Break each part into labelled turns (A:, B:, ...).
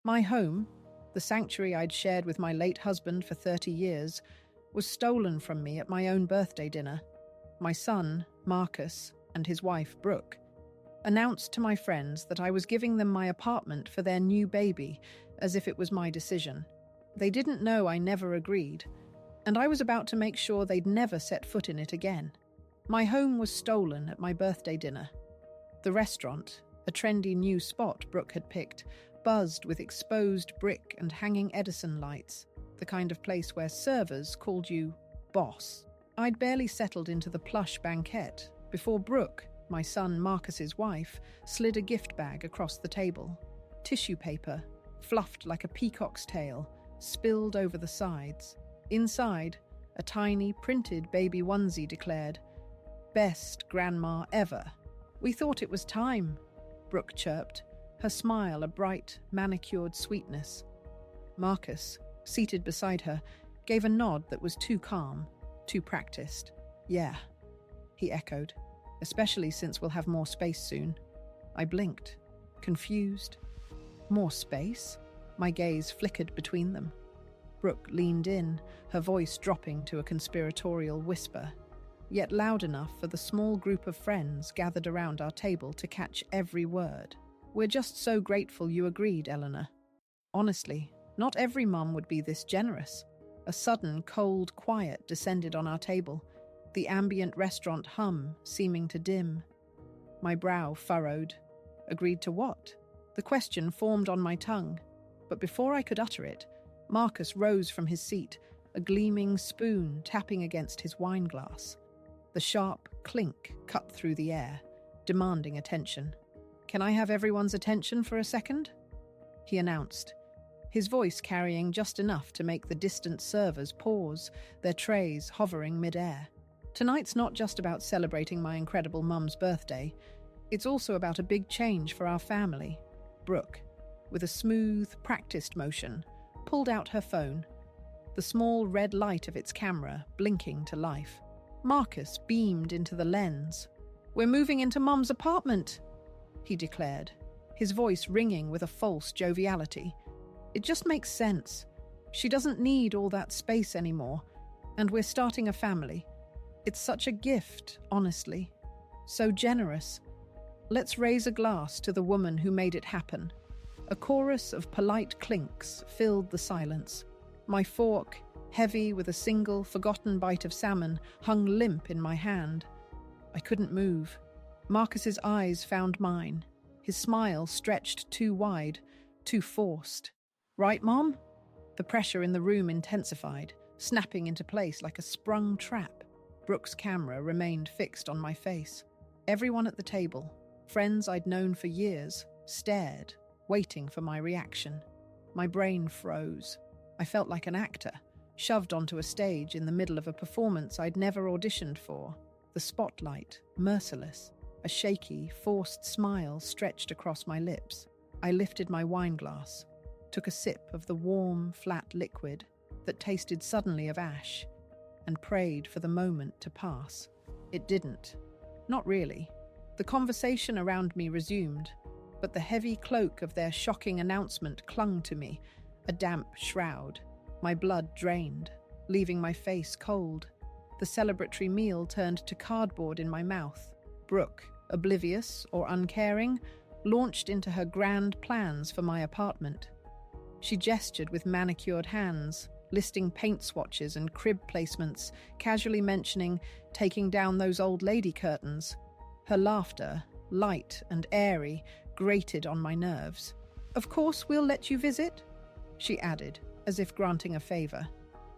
A: My home, the sanctuary I'd shared with my late husband for 30 years, was stolen from me at my own birthday dinner. My son, Marcus, and his wife, Brooke, announced to my friends that I was giving them my apartment for their new baby, as if it was my decision. They didn't know I never agreed, and I was about to make sure they'd never set foot in it again. My home was stolen at my birthday dinner. The restaurant, a trendy new spot Brooke had picked, buzzed with exposed brick and hanging Edison lights, the kind of place where servers called you boss. I'd barely settled into the plush banquette before Brooke, my son Marcus's wife, slid a gift bag across the table. Tissue paper, fluffed like a peacock's tail, spilled over the sides. Inside, a tiny printed baby onesie declared, "Best grandma ever." "We thought it was time," Brooke chirped, her smile a bright, manicured sweetness. Marcus, seated beside her, gave a nod that was too calm, too practiced. "Yeah," he echoed, "especially since we'll have more space soon." I blinked, confused. More space? My gaze flickered between them. Brooke leaned in, her voice dropping to a conspiratorial whisper, yet loud enough for the small group of friends gathered around our table to catch every word. "We're just so grateful you agreed, Eleanor. Honestly, not every mum would be this generous." A sudden, cold quiet descended on our table, the ambient restaurant hum seeming to dim. My brow furrowed. Agreed to what? The question formed on my tongue, but before I could utter it, Marcus rose from his seat, a gleaming spoon tapping against his wineglass. The sharp clink cut through the air, demanding attention. "Can I have everyone's attention for a second?" he announced, his voice carrying just enough to make the distant servers pause, their trays hovering mid-air. Tonight's not just about celebrating my incredible mum's birthday. It's also about a big change for our family. Brooke, with a smooth, practiced motion, pulled out her phone, the small red light of its camera blinking to life. Marcus beamed into the lens. "We're moving into Mum's apartment," he declared, his voice ringing with a false joviality. "It just makes sense. She doesn't need all that space anymore, and we're starting a family. It's such a gift, honestly. So generous. Let's raise a glass to the woman who made it happen." A chorus of polite clinks filled the silence. My fork, heavy with a single forgotten bite of salmon, hung limp in my hand. I couldn't move. Marcus's eyes found mine, his smile stretched too wide, too forced. "Right, Mom?" The pressure in the room intensified, snapping into place like a sprung trap. Brooke's camera remained fixed on my face. Everyone at the table, friends I'd known for years, stared, waiting for my reaction. My brain froze. I felt like an actor, shoved onto a stage in the middle of a performance I'd never auditioned for. The spotlight, merciless. A shaky, forced smile stretched across my lips. I lifted my wineglass, took a sip of the warm, flat liquid that tasted suddenly of ash, and prayed for the moment to pass. It didn't. Not really. The conversation around me resumed, but the heavy cloak of their shocking announcement clung to me, a damp shroud. My blood drained, leaving my face cold. The celebratory meal turned to cardboard in my mouth. Brooke, oblivious or uncaring, launched into her grand plans for my apartment. She gestured with manicured hands, listing paint swatches and crib placements, casually mentioning taking down those old lady curtains. Her laughter, light and airy, grated on my nerves. "Of course we'll let you visit," she added, as if granting a favor.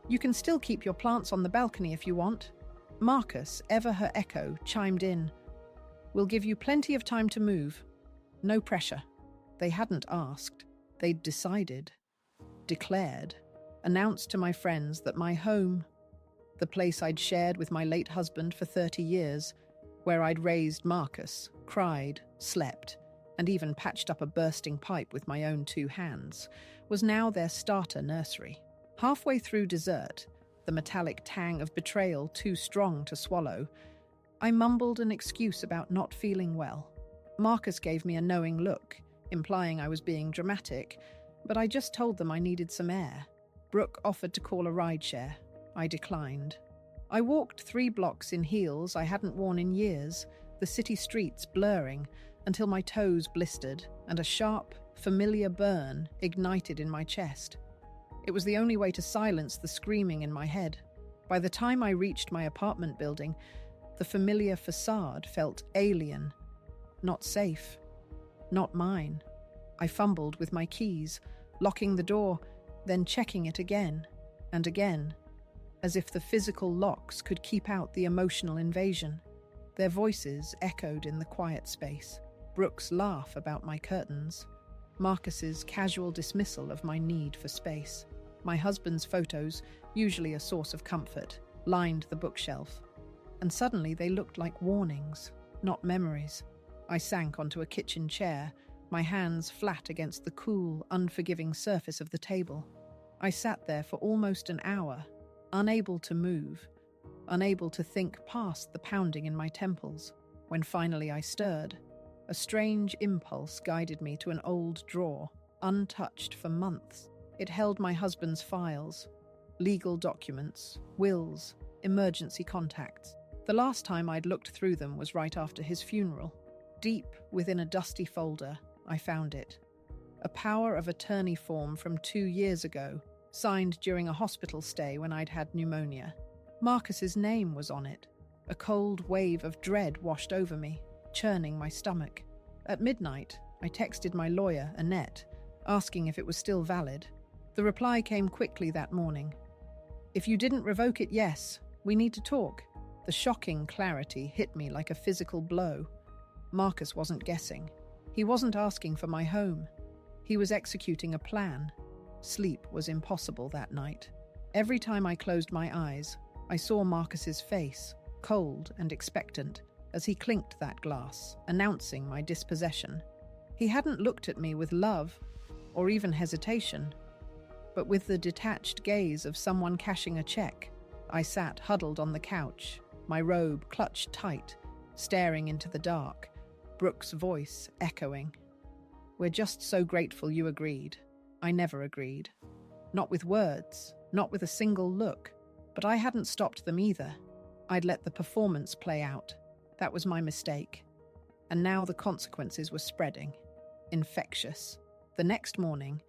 A: "You can still keep your plants on the balcony if you want." Marcus, ever her echo, chimed in. "We'll give you plenty of time to move. No pressure." They hadn't asked. They'd decided, declared, announced to my friends that my home, the place I'd shared with my late husband for 30 years, where I'd raised Marcus, cried, slept, and even patched up a bursting pipe with my own 2 hands, was now their starter nursery. Halfway through dessert, the metallic tang of betrayal too strong to swallow, I mumbled an excuse about not feeling well. Marcus gave me a knowing look, implying I was being dramatic, But I just told them I needed some air. Brooke offered to call a rideshare. I declined. I walked 3 blocks in heels I hadn't worn in years, the city streets blurring, until my toes blistered and a sharp, familiar burn ignited in my chest. It was the only way to silence the screaming in my head. By the time I reached my apartment building, the familiar facade felt alien, not safe, not mine. I fumbled with my keys, locking the door, then checking it again and again, as if the physical locks could keep out the emotional invasion. Their voices echoed in the quiet space. Brooke's laugh about my curtains, Marcus's casual dismissal of my need for space. My husband's photos, usually a source of comfort, lined the bookshelf. And suddenly they looked like warnings, not memories. I sank onto a kitchen chair, my hands flat against the cool, unforgiving surface of the table. I sat there for almost an hour, unable to move, unable to think past the pounding in my temples. When finally I stirred, a strange impulse guided me to an old drawer, untouched for months. It held my husband's files, legal documents, wills, emergency contacts. The last time I'd looked through them was right after his funeral. Deep within a dusty folder, I found it. A power of attorney form from 2 years ago, signed during a hospital stay when I'd had pneumonia. Marcus's name was on it. A cold wave of dread washed over me, churning my stomach. At midnight, I texted my lawyer, Annette, asking if it was still valid. The reply came quickly that morning. "If you didn't revoke it, yes. We need to talk." The shocking clarity hit me like a physical blow. Marcus wasn't guessing. He wasn't asking for my home. He was executing a plan. Sleep was impossible that night. Every time I closed my eyes, I saw Marcus's face, cold and expectant, as he clinked that glass, announcing my dispossession. He hadn't looked at me with love, or even hesitation, but with the detached gaze of someone cashing a check. I sat huddled on the couch, my robe clutched tight, staring into the dark, Brooke's voice echoing. "We're just so grateful you agreed." I never agreed. Not with words, not with a single look, but I hadn't stopped them either. I'd let the performance play out. That was my mistake. And now the consequences were spreading. Infectious. The next morning,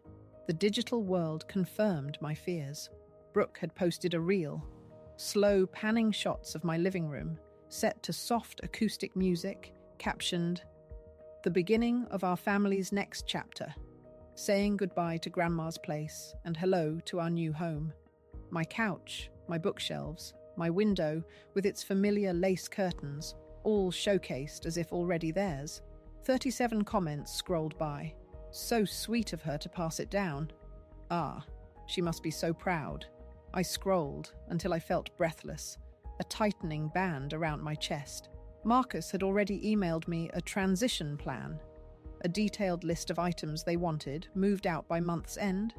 A: the digital world confirmed my fears. Brooke had posted a reel, slow panning shots of my living room, set to soft acoustic music, captioned, "The beginning of our family's next chapter," saying goodbye to Grandma's place and hello to our new home. My couch, my bookshelves, my window with its familiar lace curtains, all showcased as if already theirs. 37 comments scrolled by. So sweet of her to pass it down. Ah, she must be so proud. I scrolled until I felt breathless, a tightening band around my chest. Marcus had already emailed me a transition plan, a detailed list of items they wanted moved out by month's end,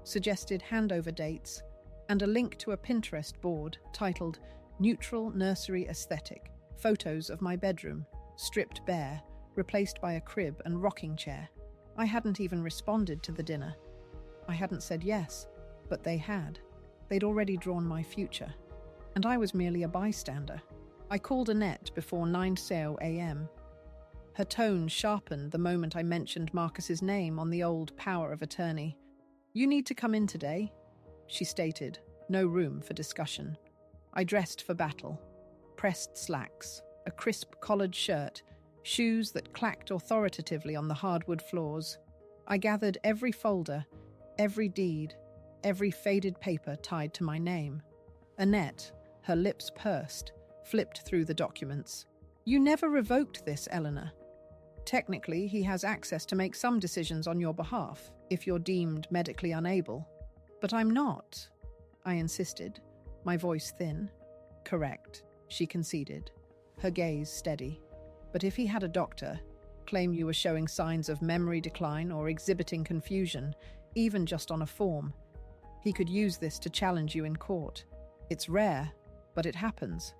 A: suggested handover dates, and a link to a Pinterest board titled Neutral Nursery Aesthetic, photos of my bedroom, stripped bare, replaced by a crib and rocking chair. I hadn't even responded to the dinner. I hadn't said yes, but they had. They'd already drawn my future, and I was merely a bystander. I called Annette before 9:00 a.m. Her tone sharpened the moment I mentioned Marcus's name on the old power of attorney. "You need to come in today," she stated, no room for discussion. I dressed for battle. Pressed slacks, a crisp collared shirt, shoes that clacked authoritatively on the hardwood floors. I gathered every folder, every deed, every faded paper tied to my name. Annette, her lips pursed, flipped through the documents. "You never revoked this, Eleanor. Technically, he has access to make some decisions on your behalf, if you're deemed medically unable. But I'm not," I insisted, my voice thin. "Correct," she conceded, her gaze steady. "But if he had a doctor, claim you were showing signs of memory decline or exhibiting confusion, even just on a form, he could use this to challenge you in court. It's rare, but it happens,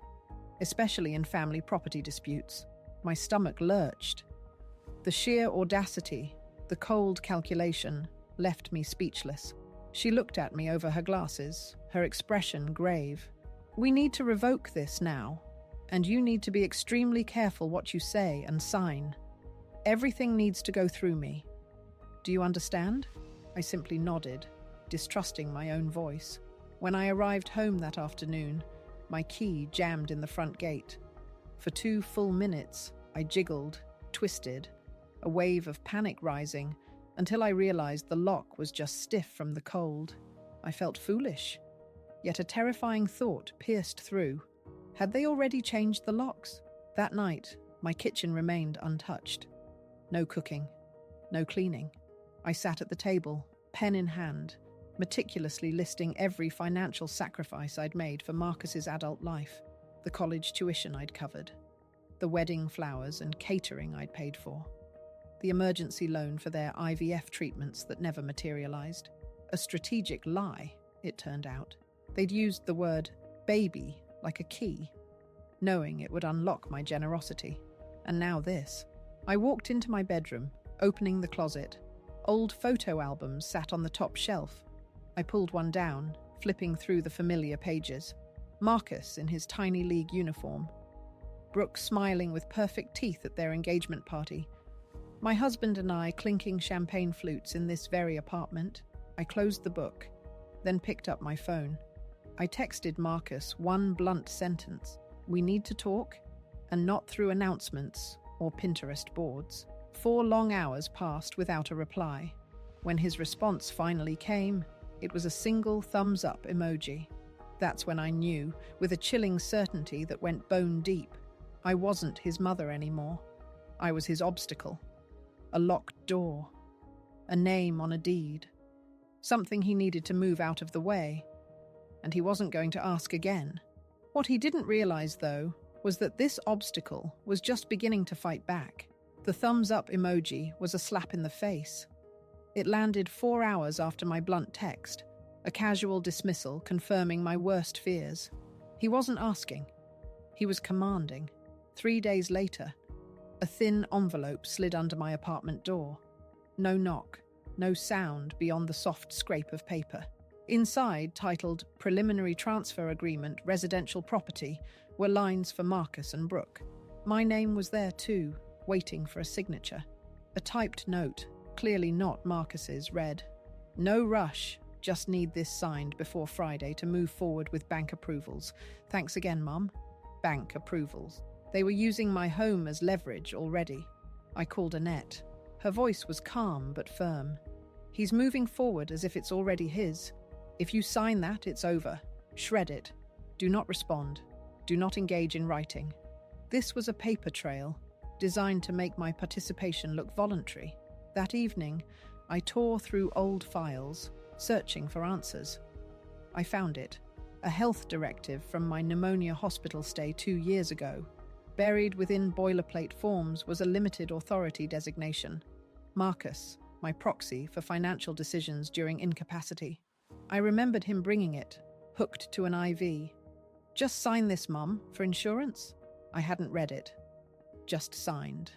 A: especially in family property disputes." My stomach lurched. The sheer audacity, the cold calculation, left me speechless. She looked at me over her glasses, her expression grave. "We need to revoke this now, and you need to be extremely careful what you say and sign. Everything needs to go through me. Do you understand?" I simply nodded, distrusting my own voice. When I arrived home that afternoon, my key jammed in the front gate. For 2 full minutes, I jiggled, twisted, a wave of panic rising, until I realized the lock was just stiff from the cold. I felt foolish, yet a terrifying thought pierced through. Had they already changed the locks? That night, my kitchen remained untouched. No cooking, no cleaning. I sat at the table, pen in hand, meticulously listing every financial sacrifice I'd made for Marcus's adult life, the college tuition I'd covered, the wedding flowers and catering I'd paid for, the emergency loan for their IVF treatments that never materialized. A strategic lie, it turned out. They'd used the word baby like a key, knowing it would unlock my generosity. And now this. I walked into my bedroom, opening the closet. Old photo albums sat on the top shelf. I pulled one down, flipping through the familiar pages. Marcus in his tiny league uniform. Brooke smiling with perfect teeth at their engagement party. My husband and I clinking champagne flutes in this very apartment. I closed the book, then picked up my phone. I texted Marcus one blunt sentence. "We need to talk, and not through announcements or Pinterest boards." 4 long hours passed without a reply. When his response finally came, it was a single thumbs up emoji. That's when I knew, with a chilling certainty that went bone deep, I wasn't his mother anymore. I was his obstacle. A locked door. A name on a deed. Something he needed to move out of the way. And he wasn't going to ask again. What he didn't realize, though, was that this obstacle was just beginning to fight back. The thumbs up emoji was a slap in the face. It landed 4 hours after my blunt text, a casual dismissal confirming my worst fears. He wasn't asking. He was commanding. 3 days later, a thin envelope slid under my apartment door. No knock, no sound beyond the soft scrape of paper. Inside, titled Preliminary Transfer Agreement Residential Property, were lines for Marcus and Brooke. My name was there too, waiting for a signature. A typed note, clearly not Marcus's, read, "No rush, just need this signed before Friday to move forward with bank approvals. Thanks again, Mum." Bank approvals. They were using my home as leverage already. I called Annette. Her voice was calm but firm. "He's moving forward as if it's already his. If you sign that, it's over. Shred it. Do not respond. Do not engage in writing." This was a paper trail, designed to make my participation look voluntary. That evening, I tore through old files, searching for answers. I found it. A health directive from my pneumonia hospital stay 2 years ago. Buried within boilerplate forms was a limited authority designation. Marcus, my proxy for financial decisions during incapacity. I remembered him bringing it, hooked to an IV. "Just sign this, Mum, for insurance?" I hadn't read it. Just signed.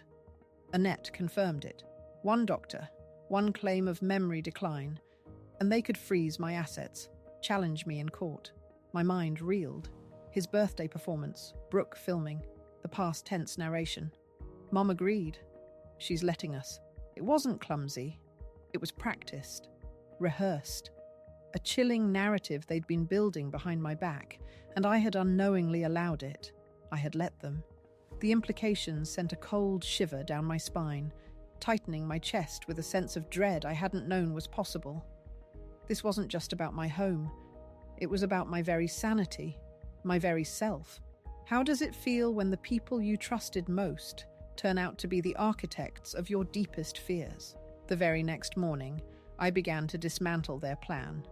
A: Annette confirmed it. 1 doctor, 1 claim of memory decline, and they could freeze my assets, challenge me in court. My mind reeled. His birthday performance, Brooke filming, the past tense narration. Mum agreed. She's letting us. It wasn't clumsy. It was practiced, rehearsed. A chilling narrative they'd been building behind my back, and I had unknowingly allowed it. I had let them. The implications sent a cold shiver down my spine, tightening my chest with a sense of dread I hadn't known was possible. This wasn't just about my home. It was about my very sanity, my very self. How does it feel when the people you trusted most turn out to be the architects of your deepest fears? The very next morning, I began to dismantle their plan.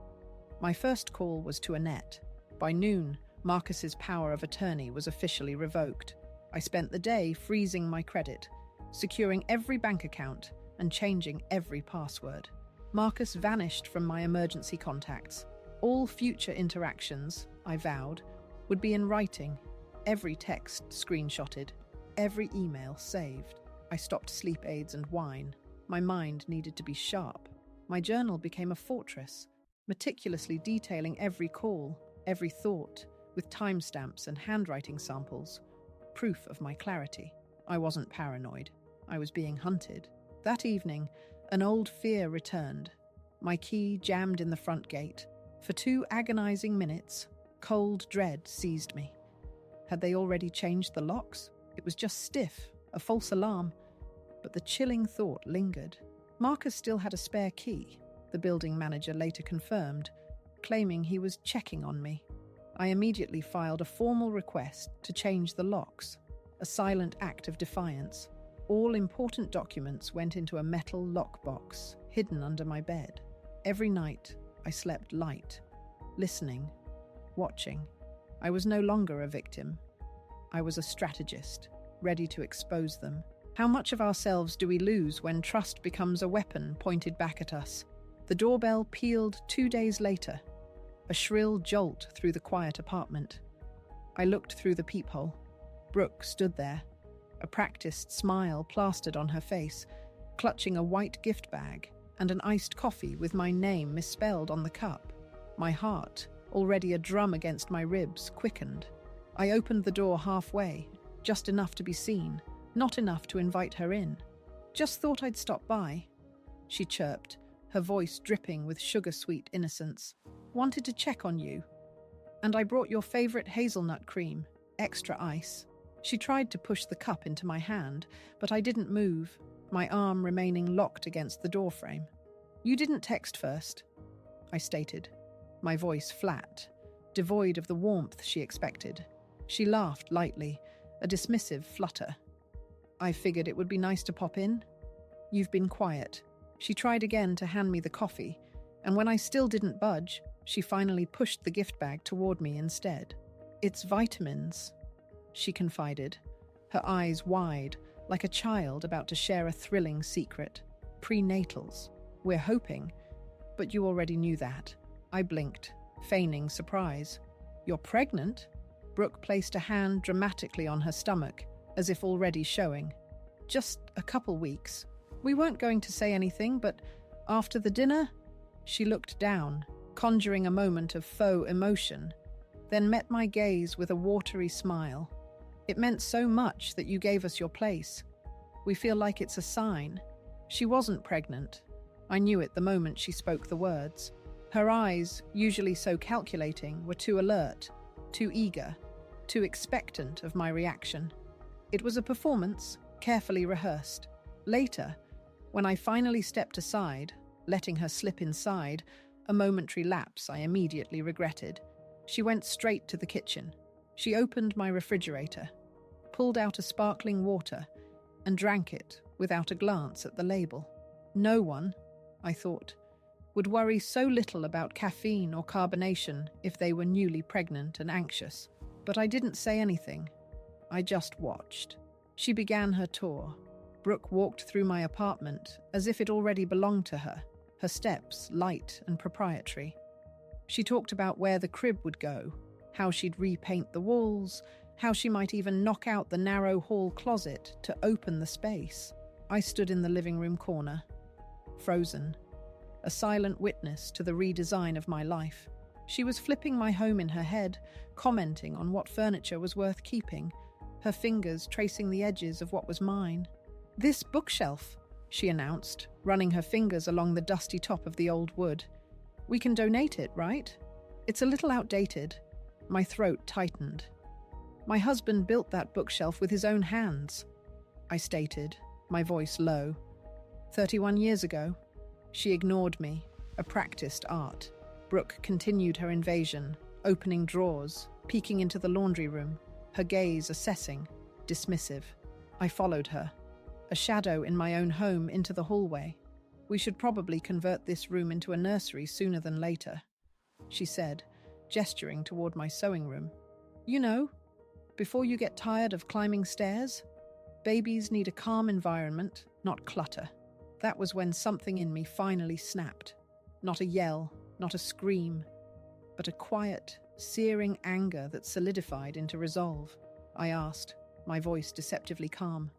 A: My first call was to Annette. By noon, Marcus's power of attorney was officially revoked. I spent the day freezing my credit, securing every bank account, and changing every password. Marcus vanished from my emergency contacts. All future interactions, I vowed, would be in writing, every text screenshotted, every email saved. I stopped sleep aids and wine. My mind needed to be sharp. My journal became a fortress, meticulously detailing every call, every thought, with timestamps and handwriting samples, proof of my clarity. I wasn't paranoid. I was being hunted. That evening, an old fear returned. My key jammed in the front gate. For 2 agonizing minutes, cold dread seized me. Had they already changed the locks? It was just stiff, a false alarm. But the chilling thought lingered. Marcus still had a spare key, the building manager later confirmed, claiming he was checking on me. I immediately filed a formal request to change the locks, a silent act of defiance. All important documents went into a metal lockbox, hidden under my bed. Every night, I slept light, listening, watching. I was no longer a victim. I was a strategist, ready to expose them. How much of ourselves do we lose when trust becomes a weapon pointed back at us? The doorbell pealed 2 days later, a shrill jolt through the quiet apartment. I looked through the peephole. Brooke stood there, a practiced smile plastered on her face, clutching a white gift bag and an iced coffee with my name misspelled on the cup. My heart, already a drum against my ribs, quickened. I opened the door halfway, just enough to be seen, not enough to invite her in. "Just thought I'd stop by," she chirped, her voice dripping with sugar-sweet innocence. "Wanted to check on you. And I brought your favorite hazelnut cream, extra ice." She tried to push the cup into my hand, but I didn't move, my arm remaining locked against the doorframe. "You didn't text first," I stated, my voice flat, devoid of the warmth she expected. She laughed lightly, a dismissive flutter. "I figured it would be nice to pop in." "You've been quiet." She tried again to hand me the coffee, and when I still didn't budge, she finally pushed the gift bag toward me instead. "It's vitamins," she confided, her eyes wide, like a child about to share a thrilling secret. "Prenatals. We're hoping." "But you already knew that." I blinked, feigning surprise. "You're pregnant?" Brooke placed a hand dramatically on her stomach, as if already showing. "Just a couple weeks. We weren't going to say anything, but after the dinner..." She looked down, conjuring a moment of faux emotion, then met my gaze with a watery smile. "It meant so much that you gave us your place. We feel like it's a sign." She wasn't pregnant. I knew it the moment she spoke the words. Her eyes, usually so calculating, were too alert, too eager, too expectant of my reaction. It was a performance, carefully rehearsed. Later, when I finally stepped aside, letting her slip inside, a momentary lapse I immediately regretted, she went straight to the kitchen. She opened my refrigerator, pulled out a sparkling water, and drank it without a glance at the label. No one, I thought, would worry so little about caffeine or carbonation if they were newly pregnant and anxious. But I didn't say anything. I just watched. She began her tour. Brooke walked through my apartment as if it already belonged to her, her steps light and proprietary. She talked about where the crib would go, how she'd repaint the walls, how she might even knock out the narrow hall closet to open the space. I stood in the living room corner, frozen, a silent witness to the redesign of my life. She was flipping my home in her head, commenting on what furniture was worth keeping, her fingers tracing the edges of what was mine. "This bookshelf," she announced, running her fingers along the dusty top of the old wood. "We can donate it, right? It's a little outdated." My throat tightened. "My husband built that bookshelf with his own hands," I stated, my voice low. 31 years ago." She ignored me, a practiced art. Brooke continued her invasion, opening drawers, peeking into the laundry room, her gaze assessing, dismissive. I followed her, a shadow in my own home, into the hallway. "We should probably convert this room into a nursery sooner than later," she said, gesturing toward my sewing room. "You know, before you get tired of climbing stairs, babies need a calm environment, not clutter." That was when something in me finally snapped. Not a yell, not a scream, but a quiet, searing anger that solidified into resolve. I asked, my voice deceptively calm.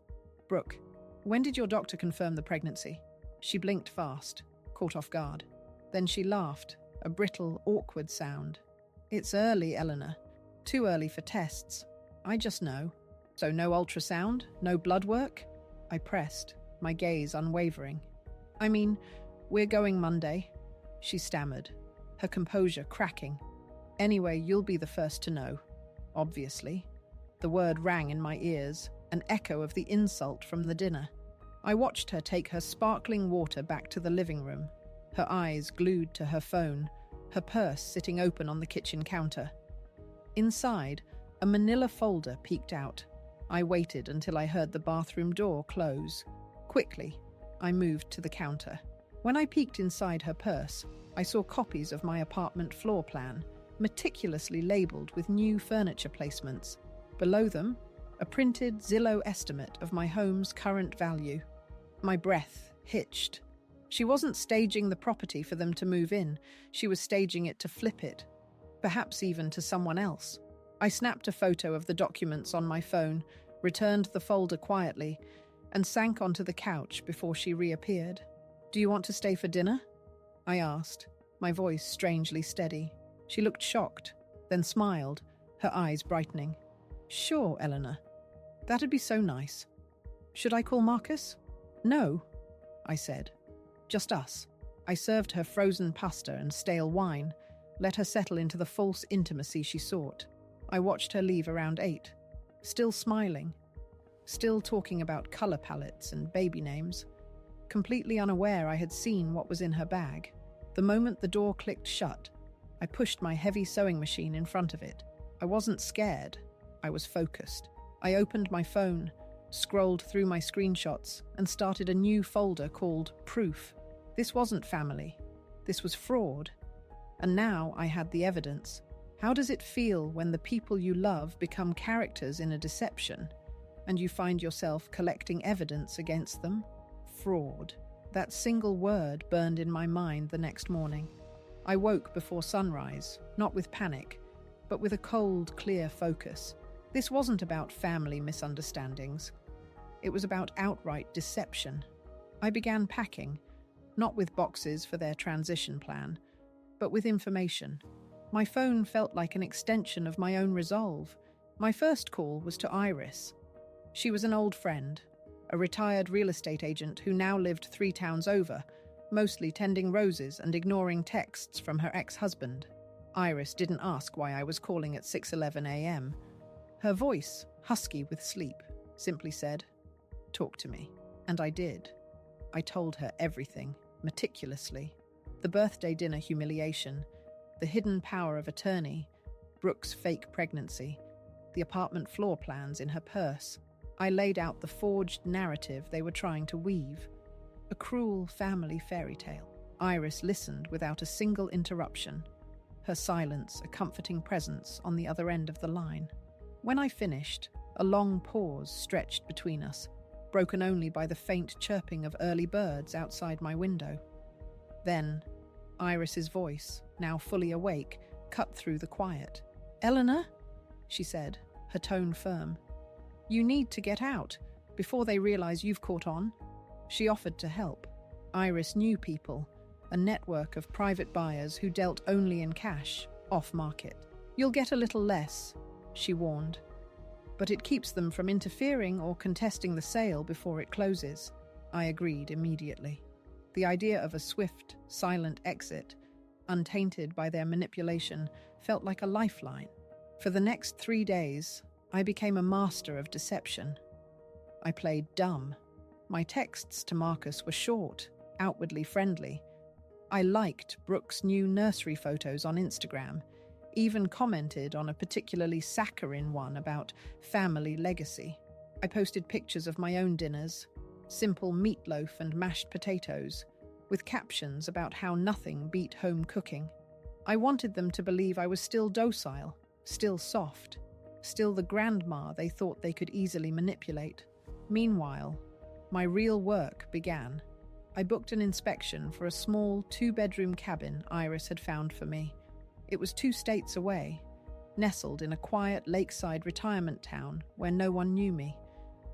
A: "Brooke, when did your doctor confirm the pregnancy?" She blinked fast, caught off guard. Then she laughed, a brittle, awkward sound. It's early, Eleanor. Too early for tests. I just know. So no ultrasound? No blood work? I pressed, my gaze unwavering. I mean, we're going Monday, she stammered, her composure cracking. Anyway, you'll be the first to know. Obviously. The word rang in my ears, an echo of the insult from the dinner. I watched her take her sparkling water back to the living room, her eyes glued to her phone, her purse sitting open on the kitchen counter. Inside, a manila folder peeked out. I waited until I heard the bathroom door close. Quickly, I moved to the counter. When I peeked inside her purse, I saw copies of my apartment floor plan, meticulously labelled with new furniture placements. Below them, a printed Zillow estimate of my home's current value. My breath hitched. She wasn't staging the property for them to move in. She was staging it to flip it, perhaps even to someone else. I snapped a photo of the documents on my phone, returned the folder quietly, and sank onto the couch before she reappeared. "Do you want to stay for dinner?" I asked, my voice strangely steady. She looked shocked, then smiled, her eyes brightening. "Sure, Eleanor. That'd be so nice. Should I call Marcus?" "No," I said. "Just us." I served her frozen pasta and stale wine, let her settle into the false intimacy she sought. I watched her leave around 8, still smiling, still talking about colour palettes and baby names, completely unaware I had seen what was in her bag. The moment the door clicked shut, I pushed my heavy sewing machine in front of it. I wasn't scared. I was focused. I opened my phone, scrolled through my screenshots, and started a new folder called Proof. This wasn't family. This was fraud. And now I had the evidence. How does it feel when the people you love become characters in a deception, and you find yourself collecting evidence against them? Fraud. That single word burned in my mind the next morning. I woke before sunrise, not with panic, but with a cold, clear focus. This wasn't about family misunderstandings. It was about outright deception. I began packing, not with boxes for their transition plan, but with information. My phone felt like an extension of my own resolve. My first call was to Iris. She was an old friend, a retired real estate agent who now lived 3 towns over, mostly tending roses and ignoring texts from her ex-husband. Iris didn't ask why I was calling at 6:11 a.m. Her voice, husky with sleep, simply said, "Talk to me." And I did. I told her everything, meticulously. The birthday dinner humiliation, the hidden power of attorney, Brooke's fake pregnancy, the apartment floor plans in her purse. I laid out the forged narrative they were trying to weave. A cruel family fairy tale. Iris listened without a single interruption, her silence a comforting presence on the other end of the line. When I finished, a long pause stretched between us, broken only by the faint chirping of early birds outside my window. Then, Iris's voice, now fully awake, cut through the quiet. "Eleanor," she said, her tone firm. "You need to get out, before they realize you've caught on." She offered to help. Iris knew people, a network of private buyers who dealt only in cash, off-market. "You'll get a little less," she warned, "but it keeps them from interfering or contesting the sale before it closes." I agreed immediately. The idea of a swift, silent exit, untainted by their manipulation, felt like a lifeline. For the next 3 days, I became a master of deception. I played dumb. My texts to Marcus were short, outwardly friendly. I liked Brooke's new nursery photos on Instagram, even commented on a particularly saccharine one about family legacy. I posted pictures of my own dinners, simple meatloaf and mashed potatoes, with captions about how nothing beat home cooking. I wanted them to believe I was still docile, still soft, still the grandma they thought they could easily manipulate. Meanwhile, my real work began. I booked an inspection for a small 2-bedroom cabin Iris had found for me. It was 2 states away, nestled in a quiet lakeside retirement town where no one knew me,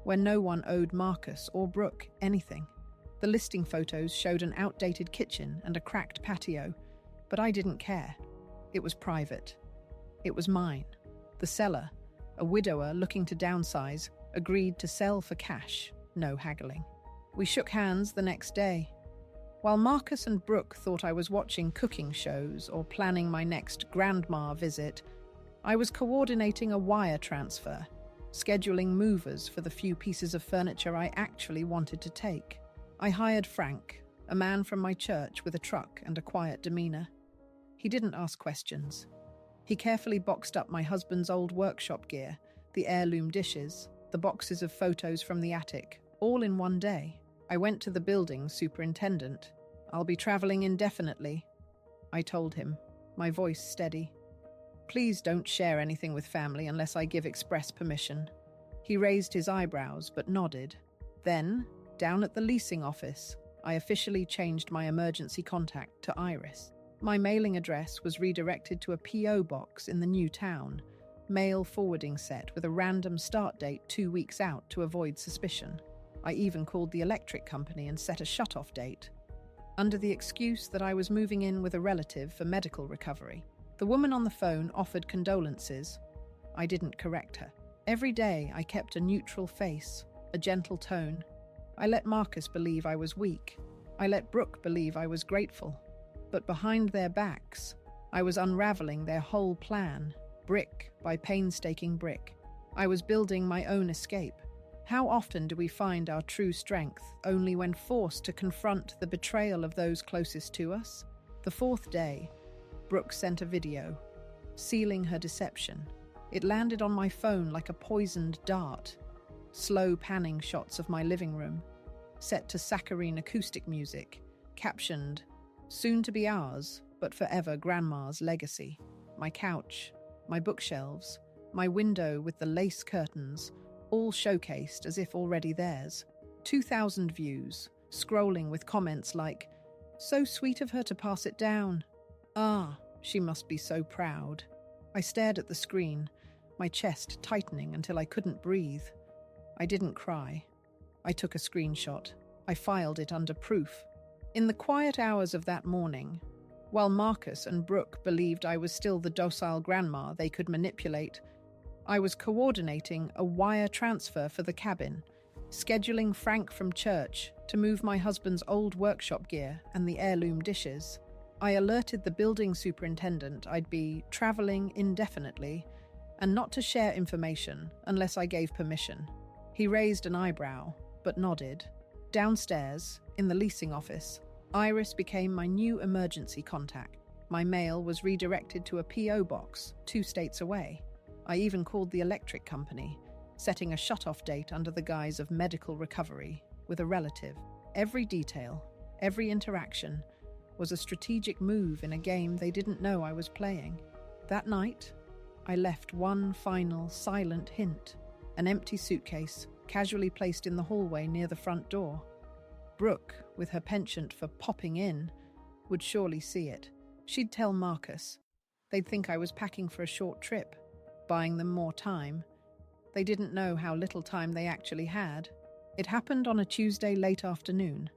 A: where no one owed Marcus or Brooke anything. The listing photos showed an outdated kitchen and a cracked patio, but I didn't care. It was private. It was mine. The seller, a widower looking to downsize, agreed to sell for cash, no haggling. We shook hands the next day. While Marcus and Brooke thought I was watching cooking shows or planning my next grandma visit, I was coordinating a wire transfer, scheduling movers for the few pieces of furniture I actually wanted to take. I hired Frank, a man from my church with a truck and a quiet demeanor. He didn't ask questions. He carefully boxed up my husband's old workshop gear, the heirloom dishes, the boxes of photos from the attic, all in one day. I went to the building superintendent. "I'll be traveling indefinitely," I told him, my voice steady. "Please don't share anything with family unless I give express permission." He raised his eyebrows but nodded. Then, down at the leasing office, I officially changed my emergency contact to Iris. My mailing address was redirected to a P.O. box in the new town, mail forwarding set with a random start date 2 weeks out to avoid suspicion. I even called the electric company and set a shut-off date, under the excuse that I was moving in with a relative for medical recovery. The woman on the phone offered condolences. I didn't correct her. Every day I kept a neutral face, a gentle tone. I let Marcus believe I was weak. I let Brooke believe I was grateful. But behind their backs, I was unraveling their whole plan, brick by painstaking brick. I was building my own escape. How often do we find our true strength only when forced to confront the betrayal of those closest to us? The fourth day, Brooke sent a video, sealing her deception. It landed on my phone like a poisoned dart. Slow panning shots of my living room, set to saccharine acoustic music, captioned, "Soon to be ours, but forever Grandma's legacy." My couch, my bookshelves, my window with the lace curtains, all showcased as if already theirs. 2,000 views, scrolling with comments like, "So sweet of her to pass it down. Ah, she must be so proud." I stared at the screen, my chest tightening until I couldn't breathe. I didn't cry. I took a screenshot. I filed it under proof. In the quiet hours of that morning, while Marcus and Brooke believed I was still the docile grandma they could manipulate, I was coordinating a wire transfer for the cabin, scheduling Frank from church to move my husband's old workshop gear and the heirloom dishes. I alerted the building superintendent I'd be traveling indefinitely and not to share information unless I gave permission. He raised an eyebrow, but nodded. Downstairs, in the leasing office, Iris became my new emergency contact. My mail was redirected to a P.O. box 2 states away. I even called the electric company, setting a shut-off date under the guise of medical recovery with a relative. Every detail, every interaction, was a strategic move in a game they didn't know I was playing. That night, I left one final silent hint, an empty suitcase casually placed in the hallway near the front door. Brooke, with her penchant for popping in, would surely see it. She'd tell Marcus. They'd think I was packing for a short trip, buying them more time. They didn't know how little time they actually had. It happened on a Tuesday late afternoon.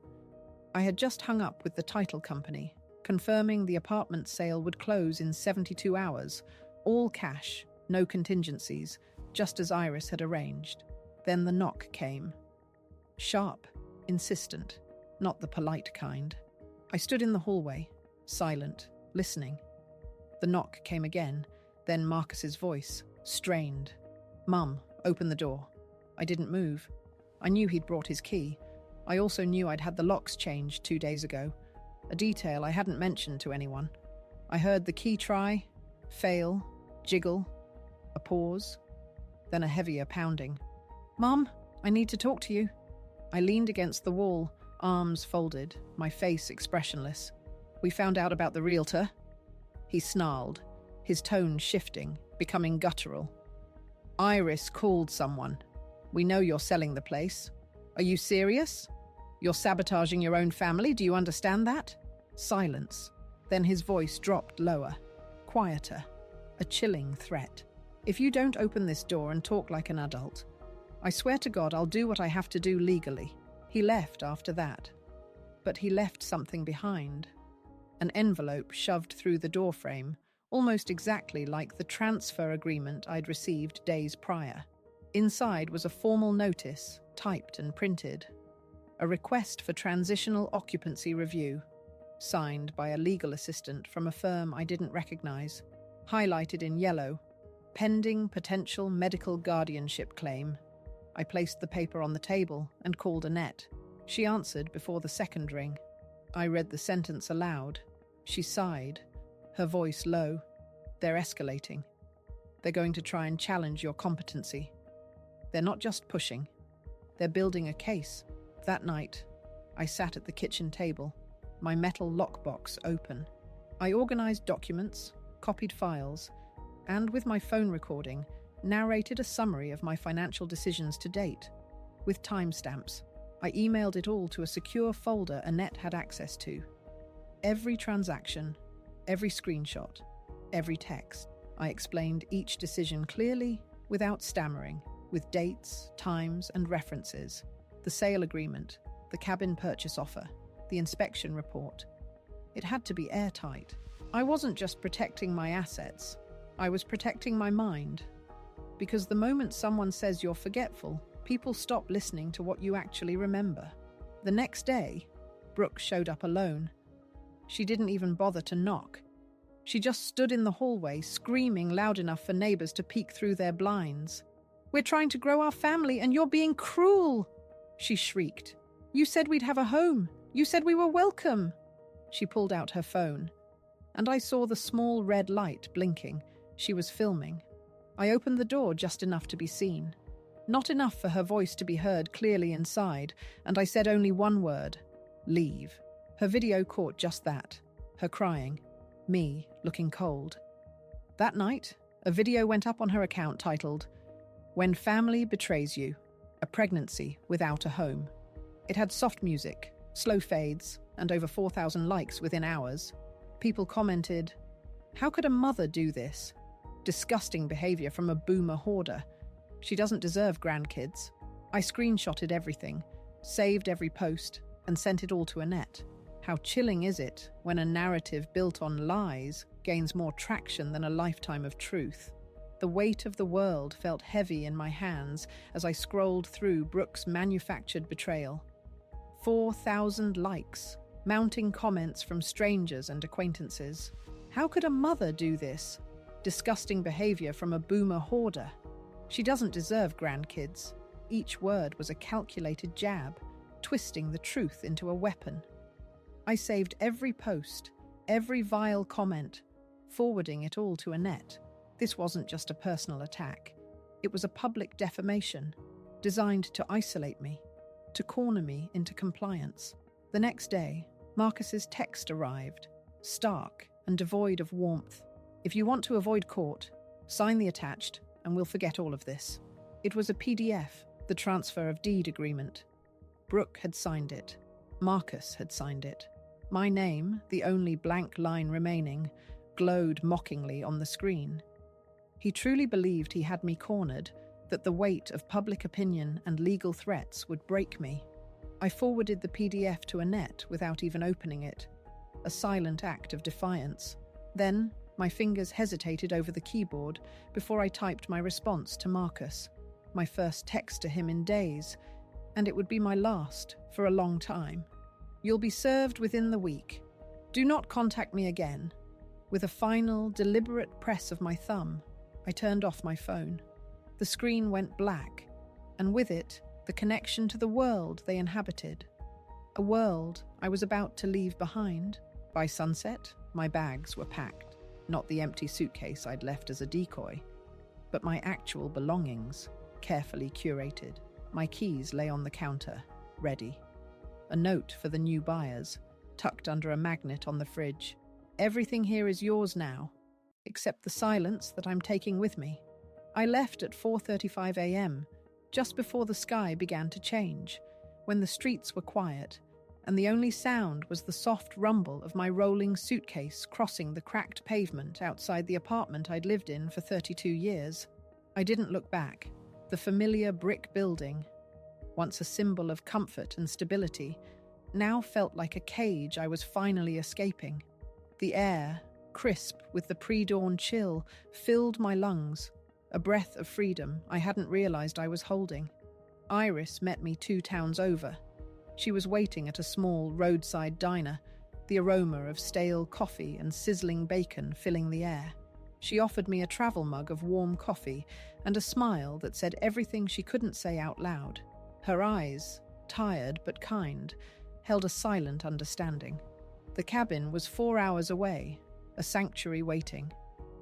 A: I had just hung up with the title company, confirming the apartment sale would close in 72 hours, all cash, no contingencies, just as Iris had arranged. Then the knock came. Sharp, insistent, not the polite kind. I stood in the hallway, silent, listening. The knock came again, then Marcus's voice, strained. "Mum, open the door." I didn't move. I knew he'd brought his key. I also knew I'd had the locks changed 2 days ago, a detail I hadn't mentioned to anyone. I heard the key try, fail, jiggle, a pause, then a heavier pounding. "Mum, I need to talk to you." I leaned against the wall, arms folded, my face expressionless. "We found out about the realtor." He snarled, his tone shifting, becoming guttural. "Iris called someone. We know you're selling the place. Are you serious? You're sabotaging your own family, do you understand that?" Silence. Then his voice dropped lower, quieter, a chilling threat. "If you don't open this door and talk like an adult, I swear to God I'll do what I have to do legally." He left after that, But he left something behind. An envelope shoved through the doorframe, almost exactly like the transfer agreement I'd received days prior. Inside was a formal notice, typed and printed. A request for transitional occupancy review, signed by a legal assistant from a firm I didn't recognize, highlighted in yellow, pending potential medical guardianship claim. I placed the paper on the table and called Annette. She answered before the second ring. I read the sentence aloud. She sighed, her voice low. They're escalating. They're going to try and challenge your competency. They're not just pushing. They're building a case. That night, I sat at the kitchen table, my metal lockbox open. I organized documents, copied files, and with my phone recording, narrated a summary of my financial decisions to date, with timestamps. I emailed it all to a secure folder Annette had access to. Every transaction, every screenshot, every text. I explained each decision clearly, without stammering, with dates, times, and references. The sale agreement, the cabin purchase offer, the inspection report. It had to be airtight. I wasn't just protecting my assets, I was protecting my mind. Because the moment someone says you're forgetful, people stop listening to what you actually remember. The next day, Brooke showed up alone. She didn't even bother to knock. She just stood in the hallway, screaming loud enough for neighbors to peek through their blinds. "We're trying to grow our family and you're being cruel!" she shrieked. "You said we'd have a home. You said we were welcome." She pulled out her phone, and I saw the small red light blinking. She was filming. I opened the door just enough to be seen. Not enough for her voice to be heard clearly inside, and I said only one word: leave. Her video caught just that. Her crying. Me, looking cold. That night, a video went up on her account titled, "When Family Betrays You, a Pregnancy Without a Home." It had soft music, slow fades, and over 4,000 likes within hours. People commented, "How could a mother do this? Disgusting behavior from a boomer hoarder. She doesn't deserve grandkids." I screenshotted everything, saved every post, and sent it all to Annette. How chilling is it when a narrative built on lies gains more traction than a lifetime of truth? The weight of the world felt heavy in my hands as I scrolled through Brooke's manufactured betrayal. 4,000 likes, mounting comments from strangers and acquaintances. How could a mother do this? Disgusting behavior from a boomer hoarder. She doesn't deserve grandkids. Each word was a calculated jab, twisting the truth into a weapon. I saved every post, every vile comment, forwarding it all to Annette. This wasn't just a personal attack. It was a public defamation, designed to isolate me, to corner me into compliance. The next day, Marcus's text arrived, stark and devoid of warmth. "If you want to avoid court, sign the attached, and we'll forget all of this." It was a PDF, the transfer of deed agreement. Brooke had signed it. Marcus had signed it. My name, the only blank line remaining, glowed mockingly on the screen. He truly believed he had me cornered, that the weight of public opinion and legal threats would break me. I forwarded the PDF to Annette without even opening it, a silent act of defiance. Then, my fingers hesitated over the keyboard before I typed my response to Marcus, my first text to him in days, and it would be my last for a long time. "You'll be served within the week. Do not contact me again." With a final, deliberate press of my thumb, I turned off my phone. The screen went black, and with it, the connection to the world they inhabited. A world I was about to leave behind. By sunset, my bags were packed. Not the empty suitcase I'd left as a decoy, but my actual belongings, carefully curated. My keys lay on the counter, ready. A note for the new buyers, tucked under a magnet on the fridge. "Everything here is yours now, except the silence that I'm taking with me." I left at 4:35 a.m., just before the sky began to change, when the streets were quiet, and the only sound was the soft rumble of my rolling suitcase crossing the cracked pavement outside the apartment I'd lived in for 32 years. I didn't look back. The familiar brick building, once a symbol of comfort and stability, now felt like a cage I was finally escaping. The air, crisp with the pre-dawn chill, filled my lungs, a breath of freedom I hadn't realized I was holding. Iris met me 2 towns over. She was waiting at a small roadside diner, the aroma of stale coffee and sizzling bacon filling the air. She offered me a travel mug of warm coffee and a smile that said everything she couldn't say out loud. Her eyes, tired but kind, held a silent understanding. The cabin was 4 hours away, a sanctuary waiting.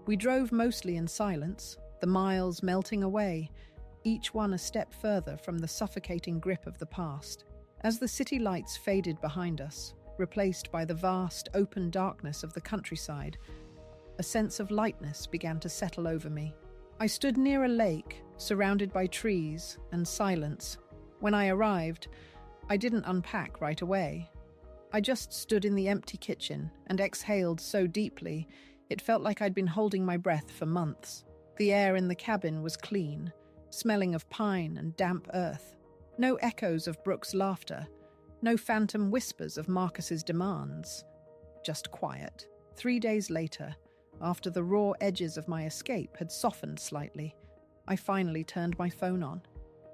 A: We drove mostly in silence, the miles melting away, each one a step further from the suffocating grip of the past. As the city lights faded behind us, replaced by the vast, open darkness of the countryside, a sense of lightness began to settle over me. I stood near a lake, surrounded by trees and silence. When I arrived, I didn't unpack right away. I just stood in the empty kitchen and exhaled so deeply, it felt like I'd been holding my breath for months. The air in the cabin was clean, smelling of pine and damp earth. No echoes of Brooke's laughter, no phantom whispers of Marcus's demands. Just quiet. 3 days later, after the raw edges of my escape had softened slightly, I finally turned my phone on.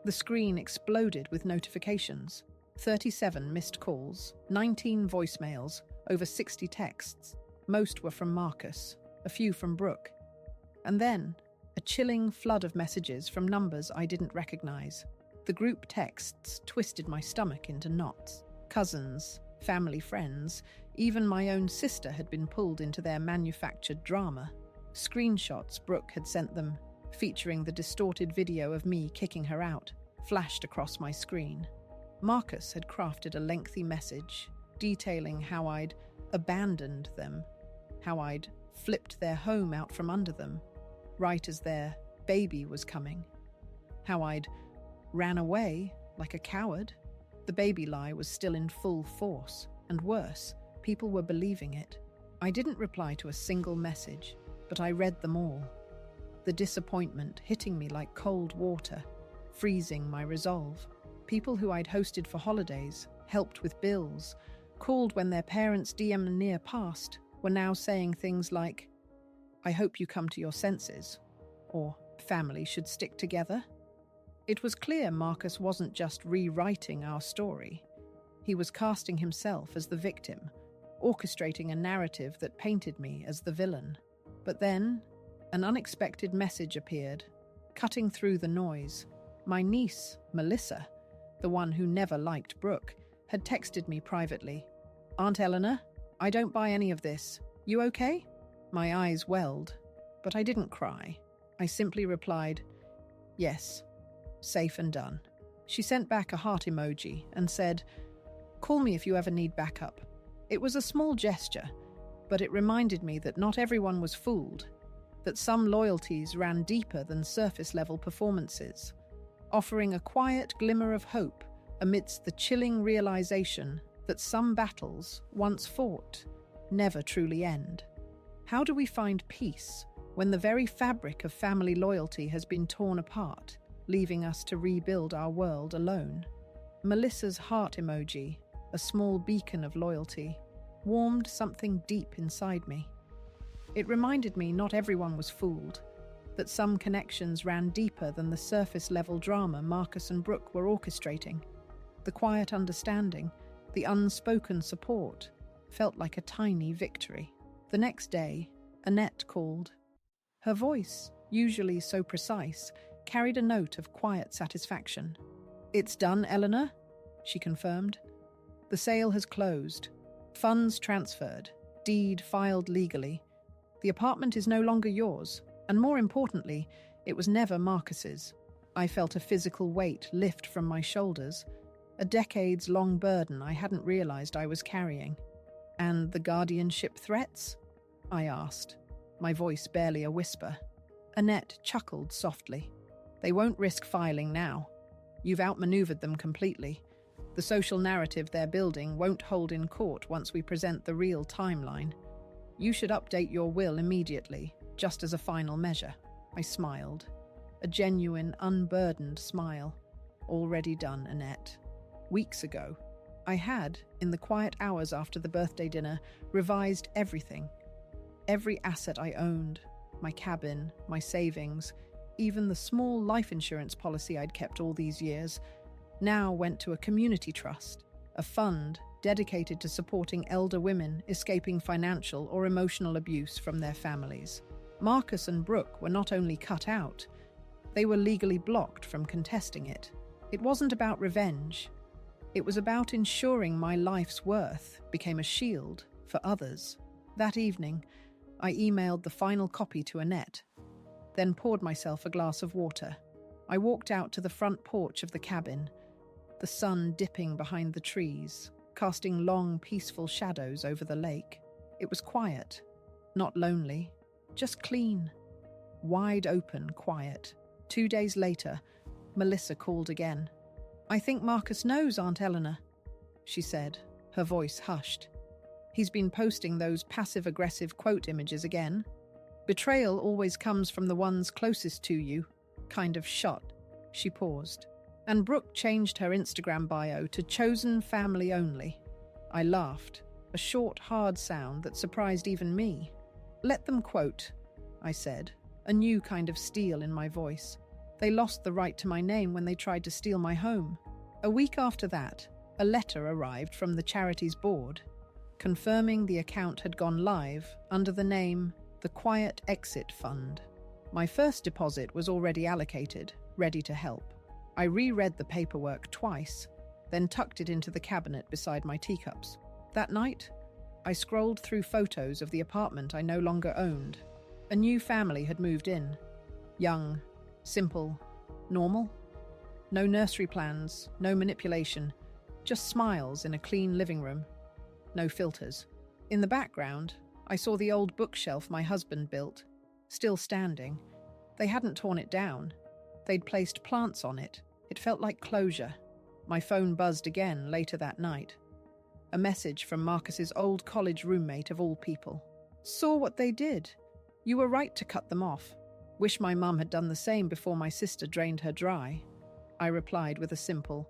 A: The screen exploded with notifications. 37 missed calls, 19 voicemails, over 60 texts. Most were from Marcus, a few from Brooke. And then, a chilling flood of messages from numbers I didn't recognize. The group texts twisted my stomach into knots. Cousins, family friends, even my own sister had been pulled into their manufactured drama. Screenshots Brooke had sent them, featuring the distorted video of me kicking her out, flashed across my screen. Marcus had crafted a lengthy message, detailing how I'd abandoned them, how I'd flipped their home out from under them, right as their baby was coming, how I'd ran away like a coward. The baby lie was still in full force, and worse, people were believing it. I didn't reply to a single message, but I read them all. The disappointment hitting me like cold water, freezing my resolve. People who I'd hosted for holidays, helped with bills, called when their parents' DM near passed, were now saying things like, "I hope you come to your senses," or "family should stick together." It was clear Marcus wasn't just rewriting our story. He was casting himself as the victim, orchestrating a narrative that painted me as the villain. But then, an unexpected message appeared, cutting through the noise. My niece, Melissa, the one who never liked Brooke, had texted me privately. "Aunt Eleanor, I don't buy any of this. You okay?" My eyes welled, but I didn't cry. I simply replied, "Yes, safe and done." She sent back a heart emoji and said, "Call me if you ever need backup." It was a small gesture, but it reminded me that not everyone was fooled, that some loyalties ran deeper than surface-level performances, offering a quiet glimmer of hope amidst the chilling realization that some battles, once fought, never truly end. How do we find peace when the very fabric of family loyalty has been torn apart, leaving us to rebuild our world alone? Melissa's heart emoji, a small beacon of loyalty, warmed something deep inside me. It reminded me not everyone was fooled, that some connections ran deeper than the surface-level drama Marcus and Brooke were orchestrating. The quiet understanding, the unspoken support, felt like a tiny victory. The next day, Annette called. Her voice, usually so precise, carried a note of quiet satisfaction. "It's done, Eleanor," she confirmed. "The sale has closed. Funds transferred. Deed filed legally. The apartment is no longer yours, and more importantly, it was never Marcus's." I felt a physical weight lift from my shoulders, a decades-long burden I hadn't realized I was carrying. "And the guardianship threats?" I asked, my voice barely a whisper. Annette chuckled softly. "They won't risk filing now. You've outmaneuvered them completely. The social narrative they're building won't hold in court once we present the real timeline. You should update your will immediately, just as a final measure." I smiled. A genuine, unburdened smile. "Already done, Annette. Weeks ago." I had, in the quiet hours after the birthday dinner, revised everything. Every asset I owned, my cabin, my savings, even the small life insurance policy I'd kept all these years, now went to a community trust, a fund dedicated to supporting elder women escaping financial or emotional abuse from their families. Marcus and Brooke were not only cut out, they were legally blocked from contesting it. It wasn't about revenge. It was about ensuring my life's worth became a shield for others. That evening, I emailed the final copy to Annette, then poured myself a glass of water. I walked out to the front porch of the cabin, the sun dipping behind the trees, casting long, peaceful shadows over the lake. It was quiet, not lonely, just clean, wide open quiet. 2 days later, Melissa called again. "I think Marcus knows, Aunt Eleanor," she said, her voice hushed. "He's been posting those passive-aggressive quote images again. Betrayal always comes from the ones closest to you, kind of shot." She paused. "And Brooke changed her Instagram bio to chosen family only." I laughed, a short, hard sound that surprised even me. "Let them quote," I said, a new kind of steel in my voice. "They lost the right to my name when they tried to steal my home." A week after that, a letter arrived from the charity's board, confirming the account had gone live under the name The Quiet Exit Fund. My first deposit was already allocated, ready to help. I reread the paperwork twice, then tucked it into the cabinet beside my teacups. That night, I scrolled through photos of the apartment I no longer owned. A new family had moved in. Young, simple, normal. No nursery plans, no manipulation, just smiles in a clean living room. No filters. In the background, I saw the old bookshelf my husband built, still standing. They hadn't torn it down. They'd placed plants on it. It felt like closure. My phone buzzed again later that night. A message from Marcus's old college roommate of all people. "Saw what they did. You were right to cut them off. Wish my mum had done the same before my sister drained her dry." I replied with a simple,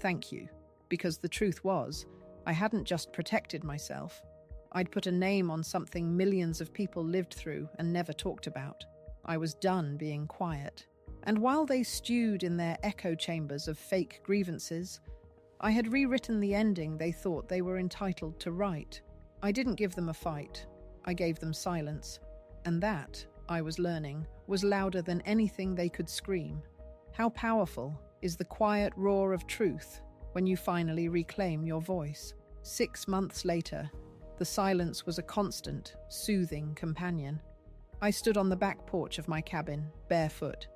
A: "Thank you," because the truth was, I hadn't just protected myself. I'd put a name on something millions of people lived through and never talked about. I was done being quiet. And while they stewed in their echo chambers of fake grievances, I had rewritten the ending they thought they were entitled to write. I didn't give them a fight. I gave them silence. And that, I was learning, was louder than anything they could scream. How powerful is the quiet roar of truth when you finally reclaim your voice? 6 months later, the silence was a constant, soothing companion. I stood on the back porch of my cabin, barefoot,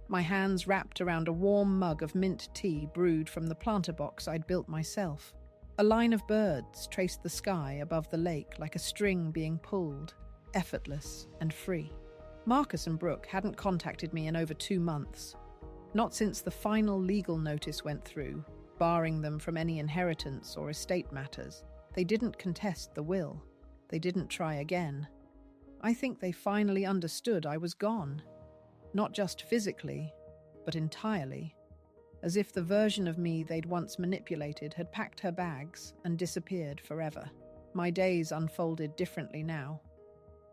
A: my hands wrapped around a warm mug of mint tea brewed from the planter box I'd built myself. A line of birds traced the sky above the lake like a string being pulled, effortless and free. Marcus and Brooke hadn't contacted me in over 2 months. Not since the final legal notice went through, barring them from any inheritance or estate matters. They didn't contest the will. They didn't try again. I think they finally understood I was gone. Not just physically, but entirely. As if the version of me they'd once manipulated had packed her bags and disappeared forever. My days unfolded differently now.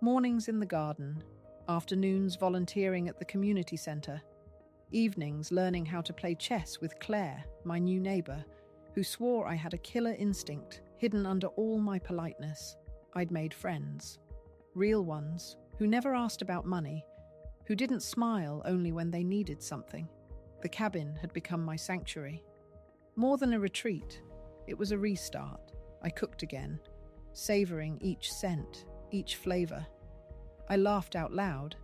A: Mornings in the garden, afternoons volunteering at the community centre, evenings learning how to play chess with Claire, my new neighbour, who swore I had a killer instinct hidden under all my politeness. I'd made friends. Real ones, who never asked about money, who didn't smile only when they needed something. The cabin had become my sanctuary. More than a retreat, it was a restart. I cooked again, savouring each scent, each flavour. I laughed out loud,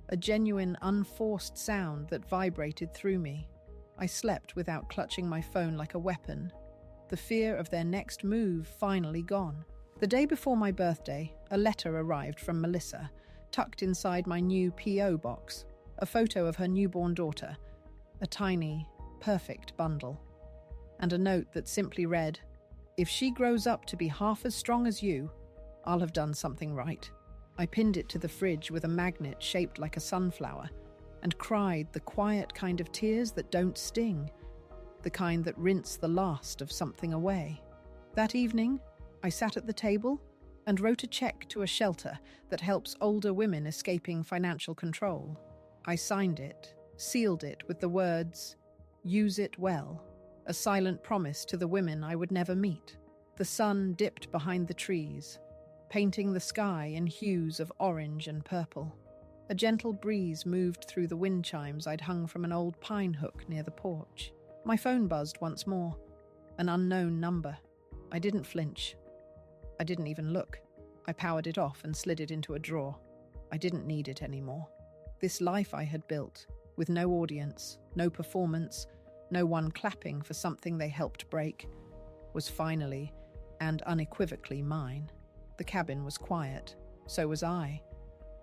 A: a genuine, unforced sound that vibrated through me. I slept without clutching my phone like a weapon, the fear of their next move finally gone. The day before my birthday, a letter arrived from Melissa, tucked inside my new P.O. box, a photo of her newborn daughter, a tiny, perfect bundle, and a note that simply read, "If she grows up to be half as strong as you, I'll have done something right." I pinned it to the fridge with a magnet shaped like a sunflower and cried the quiet kind of tears that don't sting. the kind that rinse the last of something away. That evening, I sat at the table and wrote a check to a shelter that helps older women escaping financial control. I signed it, sealed it with the words, "Use it well," a silent promise to the women I would never meet. The sun dipped behind the trees, painting the sky in hues of orange and purple. A gentle breeze moved through the wind chimes I'd hung from an old pine hook near the porch. My phone buzzed once more. An unknown number. I didn't flinch. I didn't even look. I powered it off and slid it into a drawer. I didn't need it anymore. This life I had built, with no audience, no performance, no one clapping for something they helped break, was finally and unequivocally mine. The cabin was quiet. So was I.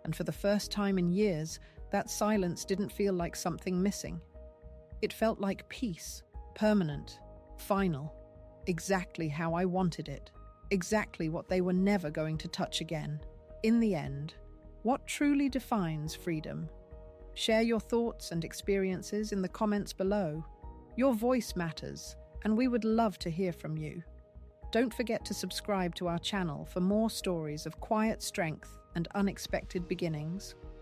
A: And for the first time in years, that silence didn't feel like something missing. It felt like peace, permanent, final, exactly how I wanted it, exactly what they were never going to touch again. In the end, what truly defines freedom? Share your thoughts and experiences in the comments below. Your voice matters, and we would love to hear from you. Don't forget to subscribe to our channel for more stories of quiet strength and unexpected beginnings.